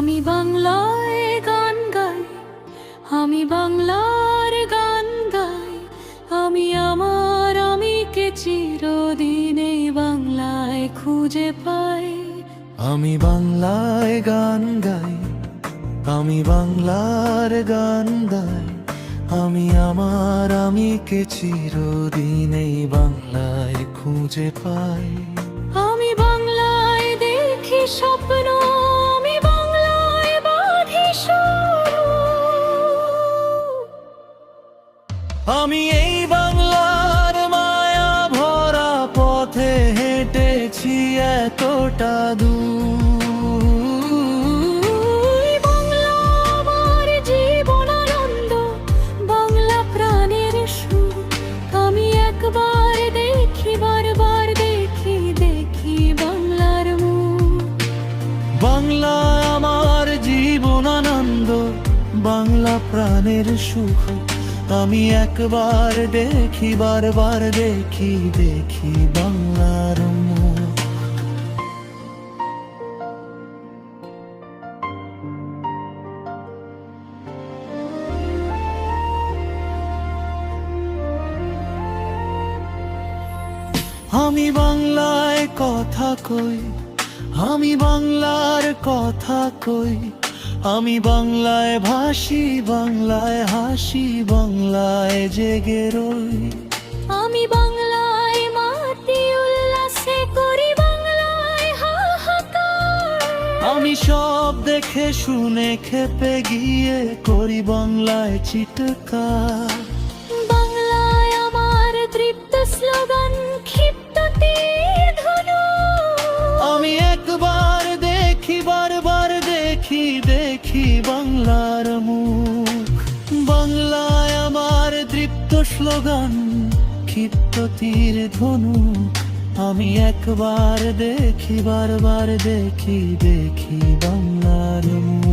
আমি বাংলায় গান গাই, আমি বাংলার গান গাই। আমি আমার আমিকে চিরদিনে বাংলায় খুঁজে পাই। আমি বাংলায় গান গাই, আমি বাংলার গান গাই। আমি আমার আমিকে চিরদিনেই বাংলায় খুঁজে পাই। আমি বাংলায় দেখি স্বপ্ন, আমি বাংলায় বাঁধি সুর। আমি এই বাংলার মায়া ভরা পথে হেঁটেছি এতটা দূর। বাংলা আমার জীবন আনন্দ, বাংলা প্রাণের সুর। আমি একবার দেখি, বারবার দেখি, দেখি বাংলার মুখ। বাংলা আমার জীবন আনন্দ, বাংলা প্রাণের সুখ। আমি একবার দেখি, বারবার দেখি, দেখি বাংলার মুখ। আমি বাংলায় কথা কই, আমি বাংলার কথা কই। আমি বাংলায় ভাসি, বাংলায় হাসি, বাংলায় জেগে রই। আমি বাংলায় মাতি উল্লাসে করি, বাংলায় হাহাকার। আমি সব দেখে শুনে খেপে গিয়ে করি বাংলায় চিৎকার। বাংলায় আমার তৃপ্ত স্লোগান, ক্ষিপ্ত তীর ধনুক। আমি একবার দেখি, বারবার দেখি, দেখি বাংলার মুখ। বাংলায় আমার তৃপ্ত স্লোগান, ক্ষিপ্ত তীর ধনুক। আমি একবার দেখি, বারবার দেখি, দেখি বাংলার মুখ।